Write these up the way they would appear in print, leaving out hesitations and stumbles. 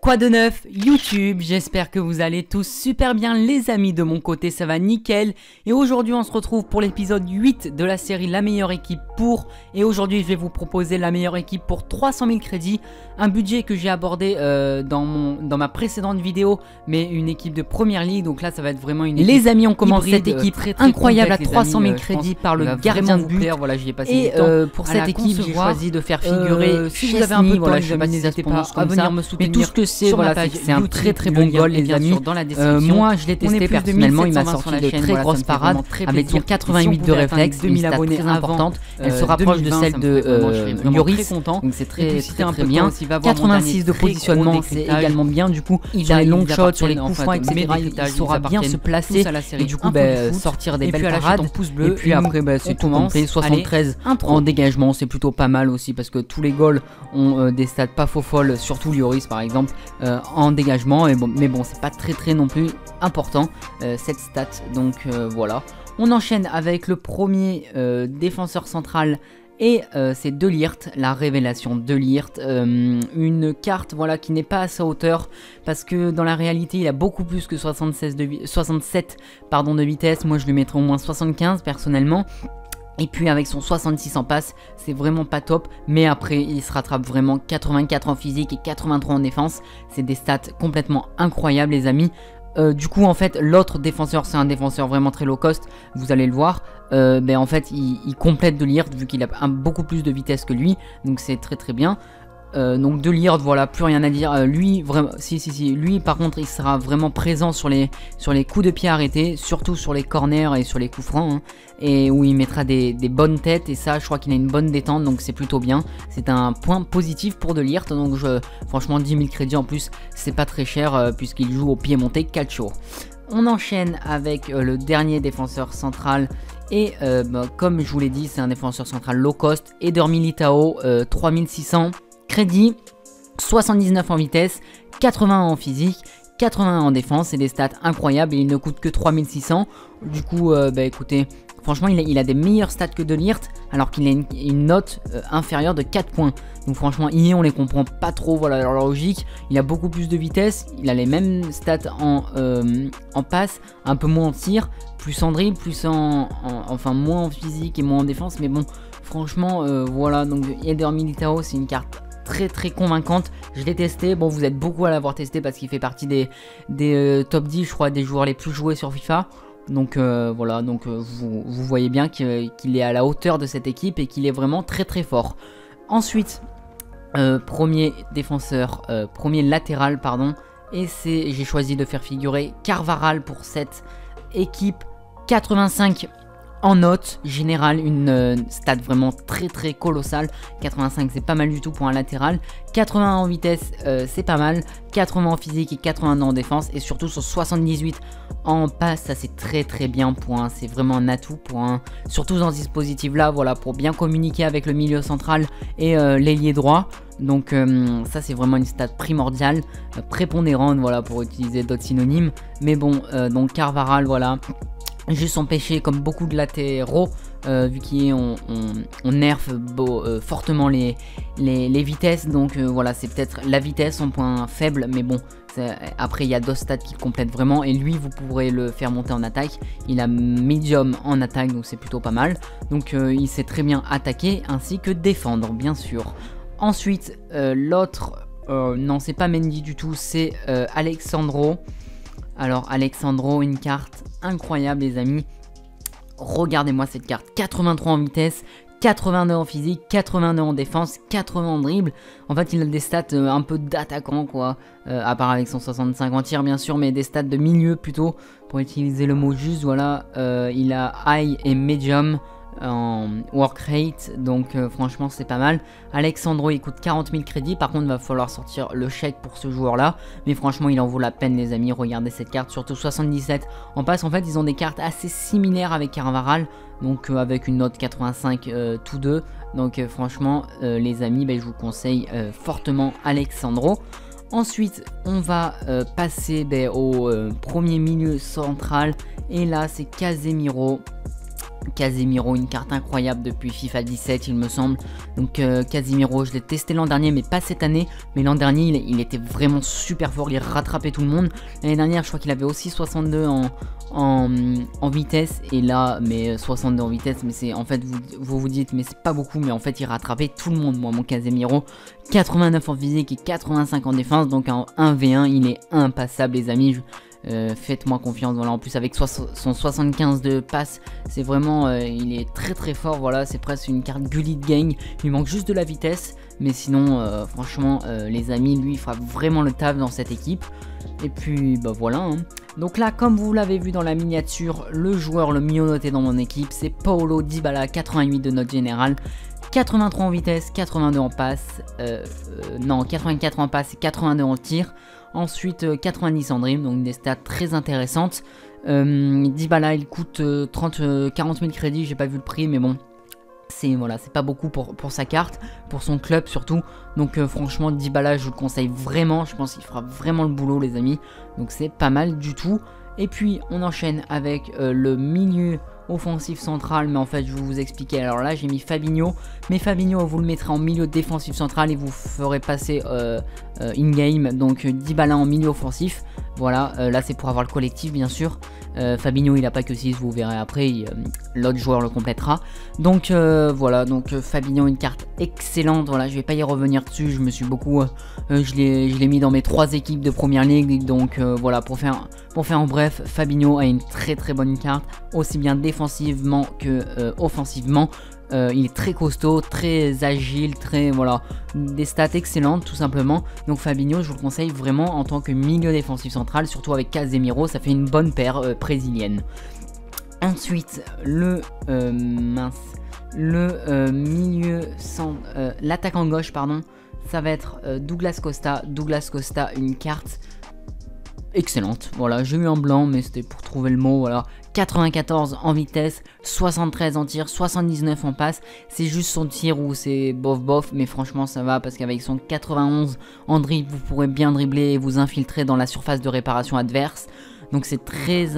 Quoi de neuf YouTube, j'espère que vous allez tous super bien les amis, de mon côté ça va nickel. Et aujourd'hui on se retrouve pour l'épisode 8 de la série La meilleure équipe pour. Et aujourd'hui je vais vous proposer la meilleure équipe pour 300 000 crédits. Un budget que j'ai abordé dans ma précédente vidéo, mais une équipe de première ligue. Donc là ça va être vraiment une équipe. Les amis, on commence cette équipe très incroyable à 300 000 crédits par le gardien de but. Voilà, j'y ai passé du temps. Pour cette équipe j'ai choisi de faire figurer si vous avez un peu de temps, voilà, n'hésitez pas à venir me soutenir. Mais tout ce que c'est, voilà, c'est un très bon goal les amis. Moi je l'ai testé personnellement, il m'a sorti de très grosses parades avec son 88 de réflexe, une stat très importante. Elle se rapproche de celle de Lloris, donc c'est très bien. 86 de positionnement, c'est également bien. Du coup il a les long shots sur les coups francs, etc. Il saura bien se placer et du coup sortir des belles parades. Et puis après c'est tout complet, 73 en dégagement, c'est plutôt pas mal aussi parce que tous les goals ont des stats pas faux folles, surtout Lloris par exemple en dégagement. Et bon, mais bon, c'est pas très non plus important cette stat. Donc voilà, on enchaîne avec le premier défenseur central. Et c'est De Ligt, la révélation De Ligt, une carte voilà, qui n'est pas à sa hauteur parce que dans la réalité il a beaucoup plus que 67 de vitesse. Moi je lui mettrais au moins 75 personnellement. Et puis avec son 66 en passe, c'est vraiment pas top. Mais après, il se rattrape vraiment 84 en physique et 83 en défense. C'est des stats complètement incroyables les amis. Du coup en fait l'autre défenseur, c'est un défenseur vraiment très low cost, vous allez le voir. En fait il complète De Ligt vu qu'il a beaucoup plus de vitesse que lui. Donc c'est très bien. Donc De Ligt, voilà, plus rien à dire. Lui vraiment, lui par contre il sera vraiment présent sur les coups de pied arrêtés, surtout sur les corners et sur les coups francs, hein, et où il mettra des bonnes têtes. Et ça je crois qu'il a une bonne détente, donc c'est plutôt bien. C'est un point positif pour De Ligt. Donc franchement 10 000 crédits en plus, c'est pas très cher puisqu'il joue au Piemonte Calcio. On enchaîne avec le dernier défenseur central. Et comme je vous l'ai dit, c'est un défenseur central low cost, Eder Militao, 3600 crédit, 79 en vitesse, 81 en physique, 81 en défense. C'est des stats incroyables et il ne coûte que 3600. Du coup écoutez, franchement il a des meilleures stats que De Ligt alors qu'il a une note inférieure de 4 points. Donc franchement on les comprend pas trop, voilà leur logique. Il a beaucoup plus de vitesse, il a les mêmes stats en passe, un peu moins en tir, plus en dribble, plus enfin moins en physique et moins en défense. Mais bon franchement voilà, donc Eder Militao c'est une carte très convaincante. Je l'ai testé, bon vous êtes beaucoup à l'avoir testé parce qu'il fait partie des top 10 je crois des joueurs les plus joués sur FIFA. Donc voilà, donc vous voyez bien qu'il est à la hauteur de cette équipe et qu'il est vraiment très fort. Ensuite premier défenseur, premier latéral pardon, et j'ai choisi de faire figurer Carvajal pour cette équipe. 85 en note générale, une stat vraiment très colossale. 85 c'est pas mal du tout pour un latéral. 80 en vitesse c'est pas mal. 80 en physique et 80 en défense. Et surtout sur 78 en passe, ça c'est très bien pour c'est vraiment un atout pour surtout dans ce dispositif là, voilà, pour bien communiquer avec le milieu central et l'ailier droit. Donc ça c'est vraiment une stat primordiale, prépondérante, voilà, pour utiliser d'autres synonymes. Mais bon, donc Carvajal, voilà, juste son péché comme beaucoup de latéraux, vu qu'on nerf fortement les vitesses. Donc voilà, c'est peut-être la vitesse son point faible, mais bon après il y a d'autres stats qui complètent vraiment. Et lui vous pourrez le faire monter en attaque, il a medium en attaque, donc c'est plutôt pas mal. Donc il sait très bien attaquer ainsi que défendre bien sûr. Ensuite l'autre, non c'est pas Mendy du tout, c'est Alexandro. Alors Alexandro, une carte incroyable les amis. Regardez-moi cette carte, 83 en vitesse, 82 en physique, 82 en défense, 80 en dribble. En fait il a des stats un peu d'attaquant quoi, à part avec son 65 en tir bien sûr, mais des stats de milieu plutôt, pour utiliser le mot juste. Voilà, il a high et medium en work rate, donc franchement c'est pas mal. Alexandro il coûte 40 000 crédits, par contre il va falloir sortir le chèque pour ce joueur là, mais franchement il en vaut la peine les amis. Regardez cette carte, surtout 77 en passe. En fait ils ont des cartes assez similaires avec Carvajal, donc avec une note 85 tous deux. Donc franchement les amis, je vous conseille fortement Alexandro. Ensuite on va passer au premier milieu central, et là c'est Casemiro Casemiro, une carte incroyable depuis FIFA 17 il me semble. Donc Casemiro, je l'ai testé l'an dernier mais pas cette année. Mais l'an dernier il était vraiment super fort, il rattrapait tout le monde. L'année dernière je crois qu'il avait aussi 62 en vitesse, et là mais 62 en vitesse, mais c'est en fait vous dites mais c'est pas beaucoup, mais en fait il rattrapait tout le monde. Moi mon Casemiro, 89 en physique et 85 en défense, donc en 1v1 il est impassable les amis. Faites-moi confiance, voilà. En plus avec son 75 de passe, c'est vraiment il est très fort, voilà. C'est presque une carte Gullit Gang, il lui manque juste de la vitesse, mais sinon franchement les amis, lui il fera vraiment le taf dans cette équipe. Et puis bah voilà hein. Donc là comme vous l'avez vu dans la miniature, le joueur le mieux noté dans mon équipe c'est Paulo Dybala, 88 de note générale, 83 en vitesse, 82 en passe, non 84 en passe et 82 en tir. Ensuite 90 en dribble, donc des stats très intéressantes. Dybala il coûte 40 000 crédits, j'ai pas vu le prix mais bon. C'est voilà, c'est pas beaucoup pour sa carte, pour son club surtout. Donc franchement Dybala je vous le conseille vraiment, je pense qu'il fera vraiment le boulot les amis. Donc c'est pas mal du tout. Et puis on enchaîne avec le milieu offensif central, mais en fait je vais vous expliquer. Alors là j'ai mis Fabinho, mais Fabinho vous le mettrez en milieu défensif central et vous ferez passer in-game, donc Dybala en milieu offensif. Voilà, là c'est pour avoir le collectif bien sûr. Fabinho il a pas que 6, vous verrez après, l'autre joueur le complétera. Donc voilà, donc Fabinho une carte excellente, voilà, je vais pas y revenir dessus, je me suis beaucoup, je l'ai mis dans mes 3 équipes de première ligue, donc voilà, pour faire en bref, Fabinho a une très bonne carte, aussi bien défensivement que offensivement. Il est très costaud, très agile, voilà, des stats excellentes tout simplement. Donc Fabinho je vous le conseille vraiment en tant que milieu défensif central, surtout avec Casemiro, ça fait une bonne paire brésilienne. Ensuite milieu sans l'attaquant gauche pardon, ça va être Douglas Costa. Une carte excellente, voilà, j'ai eu un blanc mais c'était pour trouver le mot, voilà. 94 en vitesse, 73 en tir, 79 en passe. C'est juste son tir où c'est bof, mais franchement ça va parce qu'avec son 91 en dribble, vous pourrez bien dribbler et vous infiltrer dans la surface de réparation adverse. Donc c'est très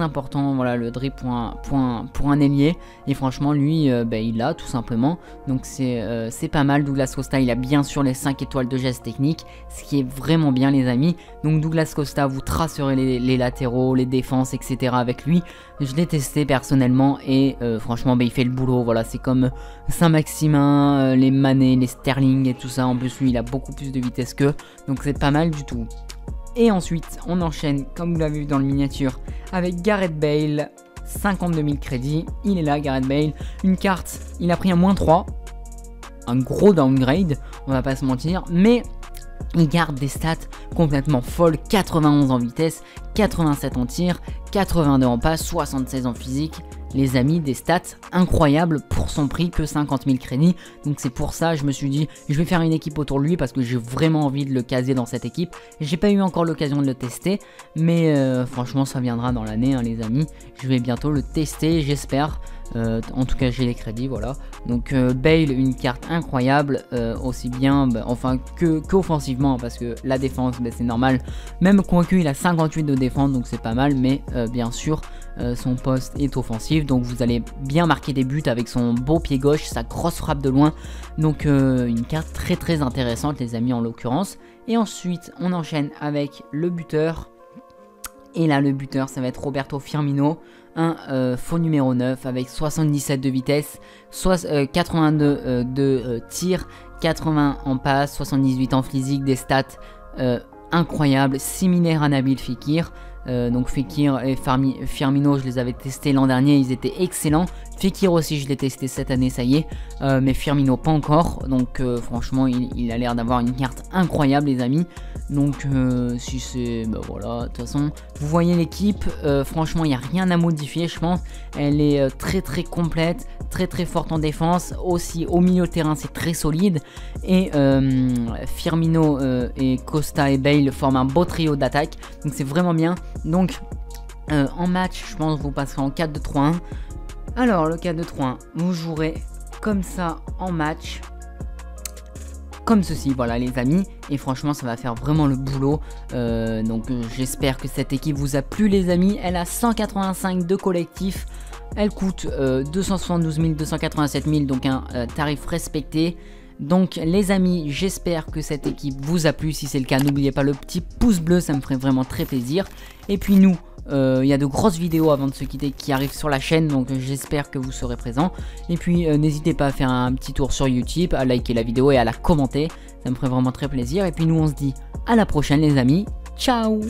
important, voilà, le dribble pour un ailier. Et franchement lui il l'a tout simplement. Donc c'est pas mal. Douglas Costa il a bien sûr les 5 étoiles de geste technique, ce qui est vraiment bien les amis. Donc Douglas Costa, vous tracerez les latéraux, les défenses etc avec lui. Je l'ai testé personnellement et franchement il fait le boulot, voilà. C'est comme Saint-Maximin, les Mané, les Sterling et tout ça. En plus lui il a beaucoup plus de vitesse qu'eux, donc c'est pas mal du tout. Et ensuite on enchaîne comme vous l'avez vu dans le miniature avec Gareth Bale, 52 000 crédits, il est là Gareth Bale, une carte, il a pris un -3, un gros downgrade, on va pas se mentir, mais il garde des stats complètement folles, 91 en vitesse, 87 en tir, 82 en passe, 76 en physique. Les amis, des stats incroyables pour son prix, que 50 000 crédits. Donc c'est pour ça je me suis dit je vais faire une équipe autour de lui parce que j'ai vraiment envie de le caser dans cette équipe. J'ai pas eu encore l'occasion de le tester, mais franchement ça viendra dans l'année hein, les amis. Je vais bientôt le tester j'espère. En tout cas j'ai les crédits, voilà. Donc Bale une carte incroyable, aussi bien enfin que offensivement, parce que la défense c'est normal, même quoique il a 58 de défense donc c'est pas mal, mais bien sûr son poste est offensif, donc vous allez bien marquer des buts avec son beau pied gauche, sa grosse frappe de loin. Donc une carte très intéressante les amis en l'occurrence. Et ensuite on enchaîne avec le buteur. Et là le buteur ça va être Roberto Firmino, un faux numéro 9 avec 77 de vitesse, 82 de tir, 80 en passe, 78 en physique, des stats incroyables, similaires à Nabil Fekir. Donc Fekir et Firmino je les avais testés l'an dernier, ils étaient excellents. Fekir aussi je l'ai testé cette année, ça y est, mais Firmino pas encore. Donc franchement il a l'air d'avoir une carte incroyable les amis. Donc si c'est voilà, de toute façon vous voyez l'équipe, franchement il n'y a rien à modifier je pense. Elle est très complète, très forte en défense, aussi au milieu de terrain c'est très solide. Et Firmino et Costa et Bale forment un beau trio d'attaque, donc c'est vraiment bien. Donc en match je pense que vous passerez en 4-2-3-1. Alors le 4-2-3-1 vous jouerez comme ça en match, comme ceci, voilà les amis, et franchement ça va faire vraiment le boulot. Donc j'espère que cette équipe vous a plu les amis. Elle a 185 de collectif, Elle coûte 272 287 000, donc un tarif respecté. Donc les amis, j'espère que cette équipe vous a plu. Si c'est le cas, n'oubliez pas le petit pouce bleu, ça me ferait vraiment très plaisir. Et puis nous, il y a de grosses vidéos avant de se quitter qui arrivent sur la chaîne, donc j'espère que vous serez présents. Et puis n'hésitez pas à faire un petit tour sur YouTube, à liker la vidéo et à la commenter, ça me ferait vraiment très plaisir. Et puis nous on se dit à la prochaine les amis, ciao.